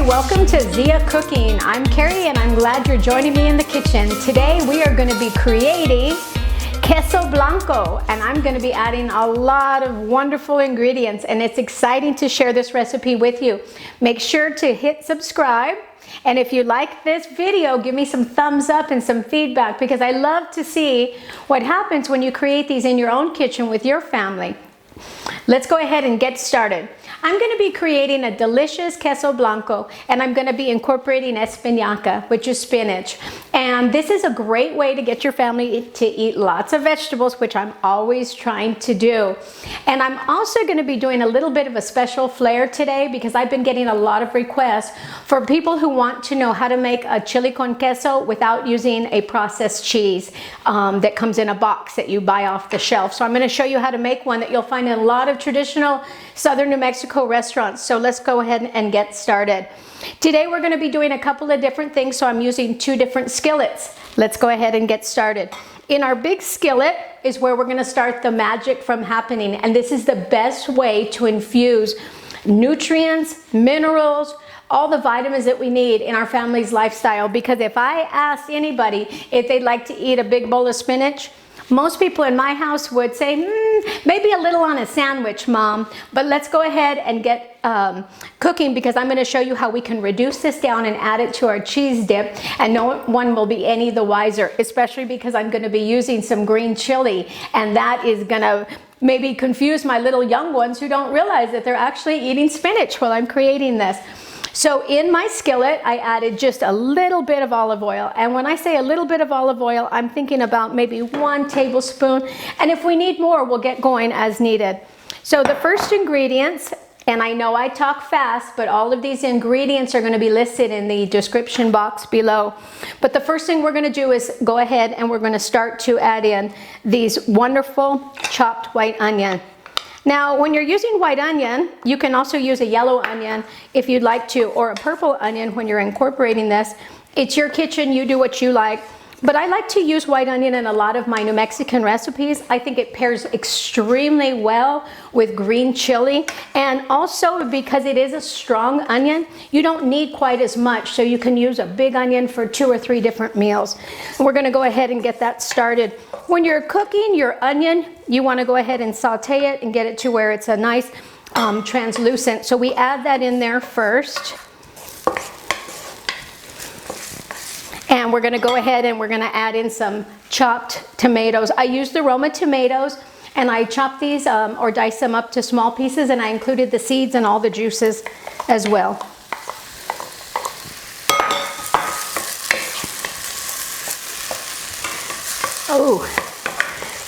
Hi, welcome to ZIA Cooking. I'm Kerry and I'm glad you're joining me in the kitchen. Today we are going to be creating Queso Blanco, and I'm going to be adding a lot of wonderful ingredients, and it's exciting to share this recipe with you. Make sure to hit subscribe, and if you like this video, give me some thumbs up and some feedback, because I love to see what happens when you create these in your own kitchen with your family. Let's go ahead and get started. I'm going to be creating a delicious Queso Blanco, and I'm going to be incorporating Espinaca, which is spinach. And this is a great way to get your family to eat lots of vegetables, which I'm always trying to do. And I'm also going to be doing a little bit of a special flair today, because I've been getting a lot of requests for people who want to know how to make a chili con queso without using a processed cheese that comes in a box that you buy off the shelf. So I'm going to show you how to make one that you'll find in a lot of traditional Southern New Mexico restaurants. So let's go ahead and get started. Today we're going to be doing a couple of different things, so I'm using 2 different skillets. Let's go ahead and get started. In our big skillet is where we're going to start the magic from happening, and this is the best way to infuse nutrients, minerals, all the vitamins that we need in our family's lifestyle. Because if I asked anybody if they'd like to eat a big bowl of spinach, most people in my house would say, maybe a little on a sandwich, Mom. But let's go ahead and get cooking, because I'm going to show you how we can reduce this down and add it to our cheese dip, and no one will be any the wiser, especially because I'm going to be using some green chili, and that is going to maybe confuse my little young ones who don't realize that they're actually eating spinach while I'm creating this. So in my skillet, I added just a little bit of olive oil. And when I say a little bit of olive oil, I'm thinking about maybe 1 tablespoon. And if we need more, we'll get going as needed. So the first ingredients, and I know I talk fast, but all of these ingredients are going to be listed in the description box below. But the first thing we're going to do is go ahead and we're going to start to add in these wonderful chopped white onion. Now, when you're using white onion, you can also use a yellow onion if you'd like to, or a purple onion when you're incorporating this. It's your kitchen, you do what you like. But I like to use white onion in a lot of my New Mexican recipes. I think it pairs extremely well with green chili. And also, because it is a strong onion, you don't need quite as much. So you can use a big onion for 2 or 3 different meals. And we're going to go ahead and get that started. When you're cooking your onion, you want to go ahead and saute it and get it to where it's a nice translucent. So we add that in there first. And we're going to go ahead and we're going to add in some chopped tomatoes. I used the Roma tomatoes, and I chopped these or diced them up to small pieces, and I included the seeds and all the juices as well. Oh,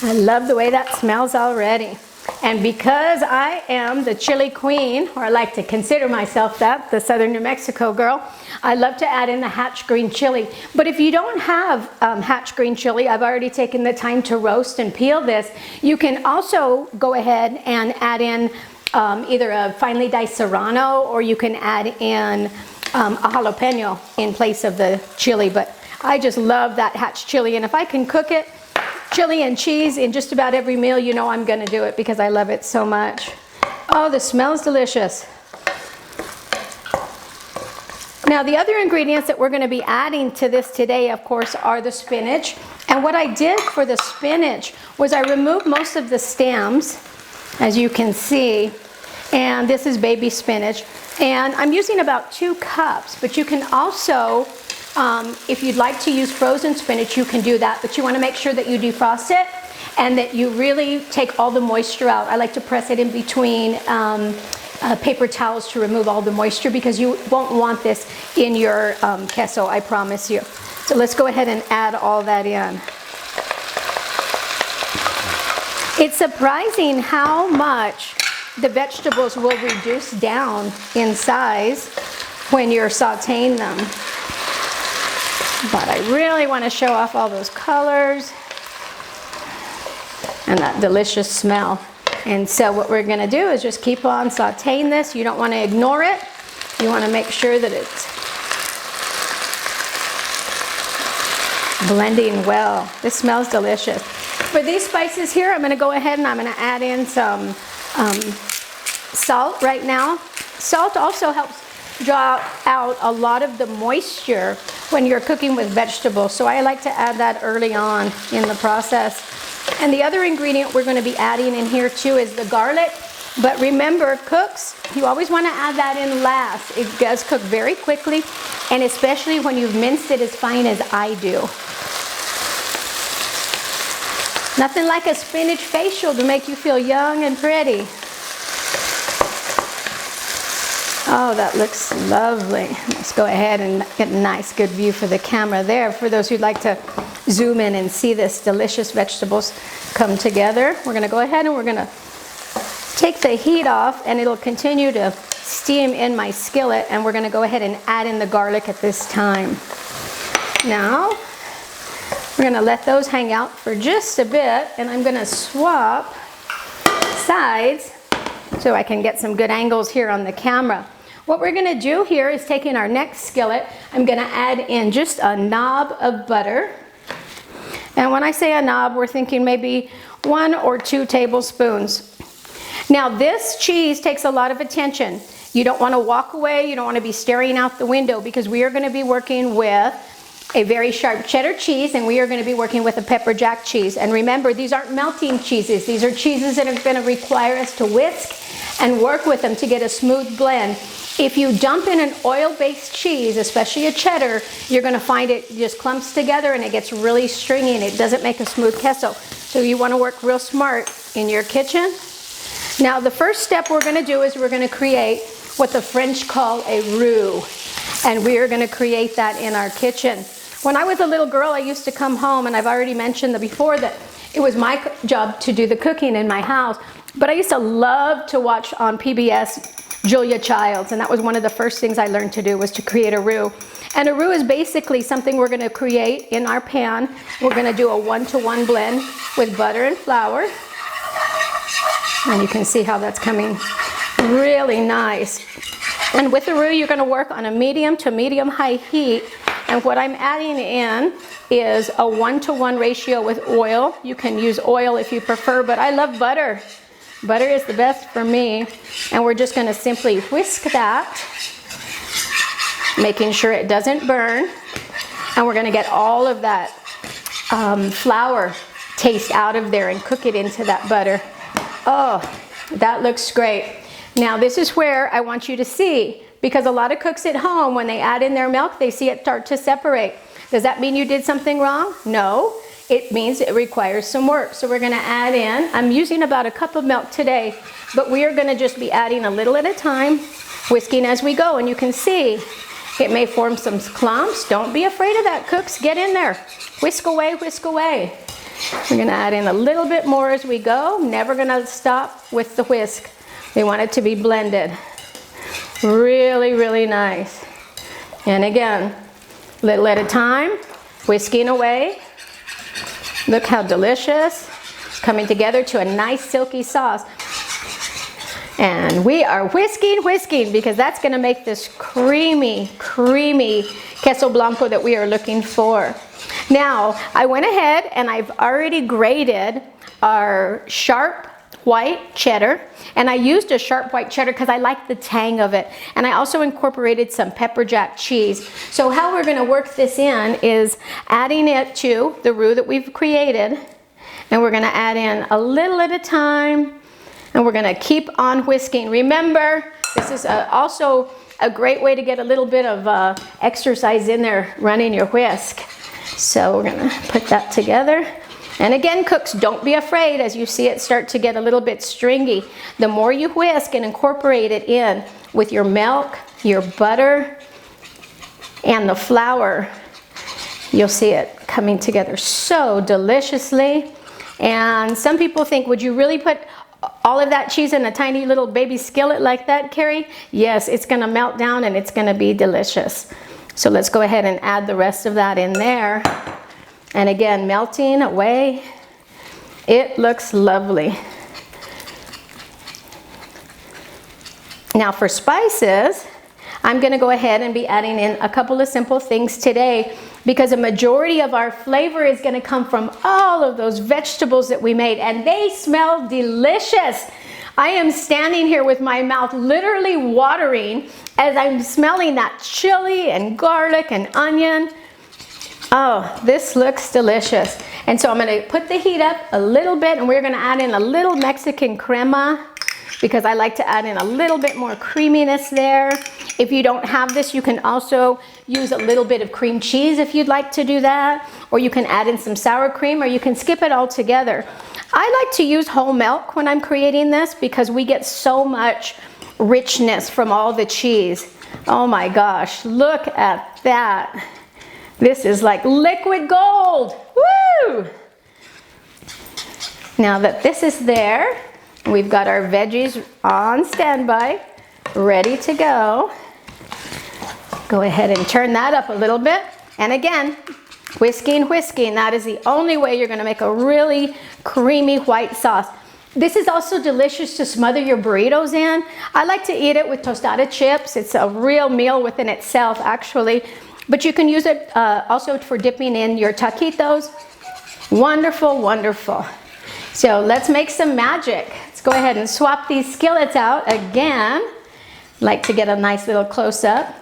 I love the way that smells already. And because I am the chili queen, or I like to consider myself that, the Southern New Mexico girl, I love to add in the hatch green chili. But if you don't have hatch green chili, I've already taken the time to roast and peel this. You can also go ahead and add in either a finely diced serrano, or you can add in a jalapeno in place of the chili. But I just love that hatch chili, and if I can cook it, chili and cheese in just about every meal, you know I'm going to do it because I love it so much. Oh, this smells delicious. Now, the other ingredients that we're going to be adding to this today, of course, are the spinach. And what I did for the spinach was I removed most of the stems, as you can see. And this is baby spinach. And I'm using about 2 cups, but you can also, if you'd like to use frozen spinach, you can do that, but you want to make sure that you defrost it and that you really take all the moisture out. I like to press it in between paper towels to remove all the moisture, because you won't want this in your queso, I promise you. So let's go ahead and add all that in. It's surprising how much the vegetables will reduce down in size when you're sauteing them. But I really want to show off all those colors and that delicious smell. And so what we're going to do is just keep on sauteing this. You don't want to ignore it. You want to make sure that it's blending well. This smells delicious. For these spices here, I'm going to go ahead and I'm going to add in some salt right now. Salt also helps draw out a lot of the moisture when you're cooking with vegetables. So I like to add that early on in the process. And the other ingredient we're going to be adding in here too is the garlic. But remember, cooks, you always want to add that in last. It does cook very quickly, and especially when you've minced it as fine as I do. Nothing like a spinach facial to make you feel young and pretty. Oh, that looks lovely. Let's go ahead and get a nice good view for the camera there. For those who'd like to zoom in and see this delicious vegetables come together, we're going to go ahead and we're going to take the heat off, and it'll continue to steam in my skillet, and we're going to go ahead and add in the garlic at this time. Now, we're going to let those hang out for just a bit, and I'm going to swap sides so I can get some good angles here on the camera. What we're going to do here is taking our next skillet, I'm going to add in just a knob of butter. And when I say a knob, we're thinking maybe 1 or 2 tablespoons. Now this cheese takes a lot of attention. You don't want to walk away, you don't want to be staring out the window, because we are going to be working with a very sharp cheddar cheese, and we are going to be working with a pepper jack cheese. And remember, these aren't melting cheeses. These are cheeses that are going to require us to whisk and work with them to get a smooth blend. If you dump in an oil-based cheese, especially a cheddar, you're going to find it just clumps together and it gets really stringy and it doesn't make a smooth queso. So you want to work real smart in your kitchen. Now the first step we're going to do is we're going to create what the French call a roux, and we are going to create that in our kitchen. When I was a little girl, I used to come home, and I've already mentioned before that it was my job to do the cooking in my house, but I used to love to watch on PBS Julia Childs, and that was one of the first things I learned to do, was to create a roux. And a roux is basically something we're going to create in our pan. We're going to do a 1-to-1 blend with butter and flour. And you can see how that's coming really nice. And with the roux, you're going to work on a medium to medium-high heat. And what I'm adding in is a 1-to-1 ratio with oil. You can use oil if you prefer, but I love butter. Butter is the best for me. And we're just going to simply whisk that, making sure it doesn't burn. And we're going to get all of that flour taste out of there and cook it into that butter. Oh, that looks great. Now this is where I want you to see, because a lot of cooks at home, when they add in their milk, they see it start to separate. Does that mean you did something wrong? No, it means it requires some work. So we're going to add in, I'm using about a cup of milk today, but we are going to just be adding a little at a time, whisking as we go. And you can see it may form some clumps. Don't be afraid of that, cooks. Get in there. Whisk away, whisk away. We're going to add in a little bit more as we go. Never going to stop with the whisk. We want it to be blended. Really, really nice. And again, little at a time, whisking away. Look how delicious. It's coming together to a nice silky sauce. And we are whisking, whisking, because that's going to make this creamy, creamy queso blanco that we are looking for. Now, I went ahead and I've already grated our sharp white cheddar, and I used a sharp white cheddar because I like the tang of it, and I also incorporated some pepper jack cheese. So how we're going to work this in is adding it to the roux that we've created, and we're going to add in a little at a time, and we're going to keep on whisking. Remember, this is also a great way to get a little bit of exercise in there running your whisk. So we're going to put that together. And again, cooks, don't be afraid as you see it start to get a little bit stringy. The more you whisk and incorporate it in with your milk, your butter, and the flour, you'll see it coming together so deliciously. And some people think, would you really put all of that cheese in a tiny little baby skillet like that, Kerry? Yes, it's going to melt down and it's going to be delicious. So let's go ahead and add the rest of that in there. And again, melting away. It looks lovely. Now for spices, I'm going to go ahead and be adding in a couple of simple things today, because a majority of our flavor is going to come from all of those vegetables that we made, and they smell delicious. I am standing here with my mouth literally watering as I'm smelling that chili and garlic and onion. Oh, this looks delicious. And so I'm gonna put the heat up a little bit, and we're gonna add in a little Mexican crema because I like to add in a little bit more creaminess there. If you don't have this, you can also use a little bit of cream cheese if you'd like to do that, or you can add in some sour cream, or you can skip it all together. I like to use whole milk when I'm creating this because we get so much richness from all the cheese. Oh my gosh, look at that. This is like liquid gold. Woo! Now that this is there, we've got our veggies on standby, ready to go. Go ahead and turn that up a little bit. And again, whisking. That is the only way you're gonna make a really creamy white sauce. This is also delicious to smother your burritos in. I like to eat it with tostada chips. It's a real meal within itself, actually. But you can use it also for dipping in your taquitos. Wonderful, wonderful. So let's make some magic. Let's go ahead and swap these skillets out again. Like to get a nice little close-up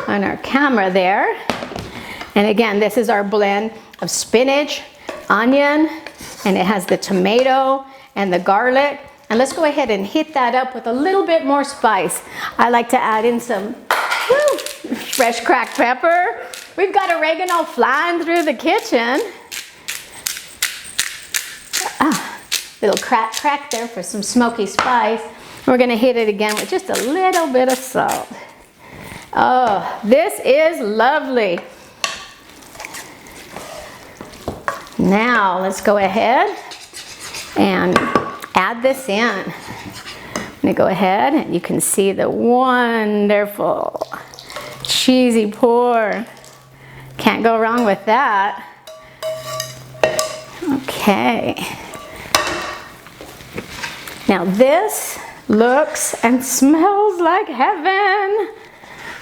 on our camera there. And again, this is our blend of spinach, onion, and it has the tomato and the garlic. And let's go ahead and hit that up with a little bit more spice. I like to add in some fresh cracked pepper. We've got oregano flying through the kitchen. Little crack there for some smoky spice. We're gonna hit it again with just a little bit of salt. Oh, this is lovely. Now let's go ahead and add this in. I'm gonna go ahead and you can see the wonderful cheesy pour. Can't go wrong with that. Okay. Now this looks and smells like heaven.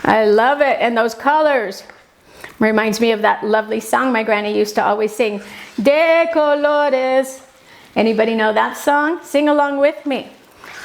I love it, and those colors. Reminds me of that lovely song my granny used to always sing, De Colores. Anybody know that song? Sing along with me.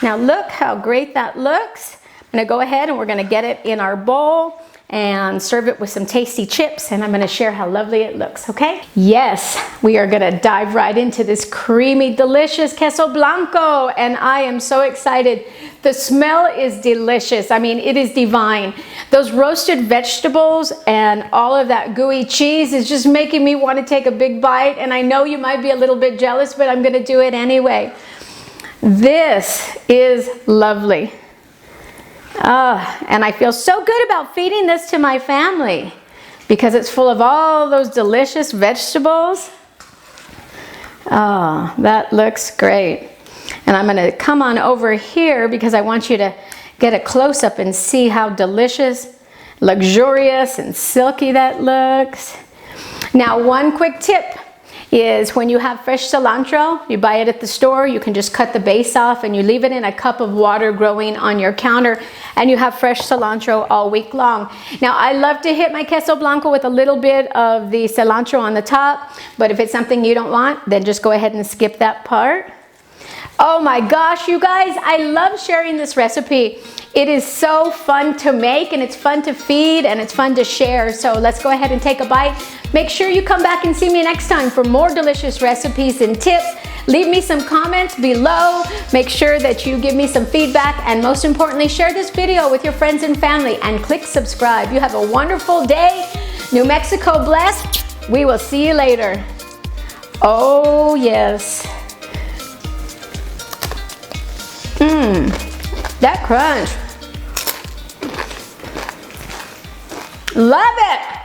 Now look how great that looks. I'm gonna go ahead and we're gonna get it in our bowl and serve it with some tasty chips, and I'm gonna share how lovely it looks, okay? Yes, we are gonna dive right into this creamy, delicious Queso Blanco, and I am so excited. The smell is delicious. I mean, it is divine. Those roasted vegetables and all of that gooey cheese is just making me want to take a big bite, and I know you might be a little bit jealous, but I'm gonna do it anyway. This is lovely. And I feel so good about feeding this to my family because it's full of all those delicious vegetables. Oh, that looks great. And I'm gonna come on over here because I want you to get a close-up and see how delicious, luxurious, and silky that looks. Now, one quick tip is when you have fresh cilantro, you buy it at the store, you can just cut the base off and you leave it in a cup of water growing on your counter, and you have fresh cilantro all week long. Now, I love to hit my Queso Blanco with a little bit of the cilantro on the top, but if it's something you don't want, then just go ahead and skip that part. Oh my gosh, you guys, I love sharing this recipe. It is so fun to make, and it's fun to feed, and it's fun to share. So let's go ahead and take a bite. Make sure you come back and see me next time for more delicious recipes and tips. Leave me some comments below. Make sure that you give me some feedback, and most importantly, share this video with your friends and family, and click subscribe. You have a wonderful day. New Mexico blessed. We will see you later. Oh yes. That crunch. Love it.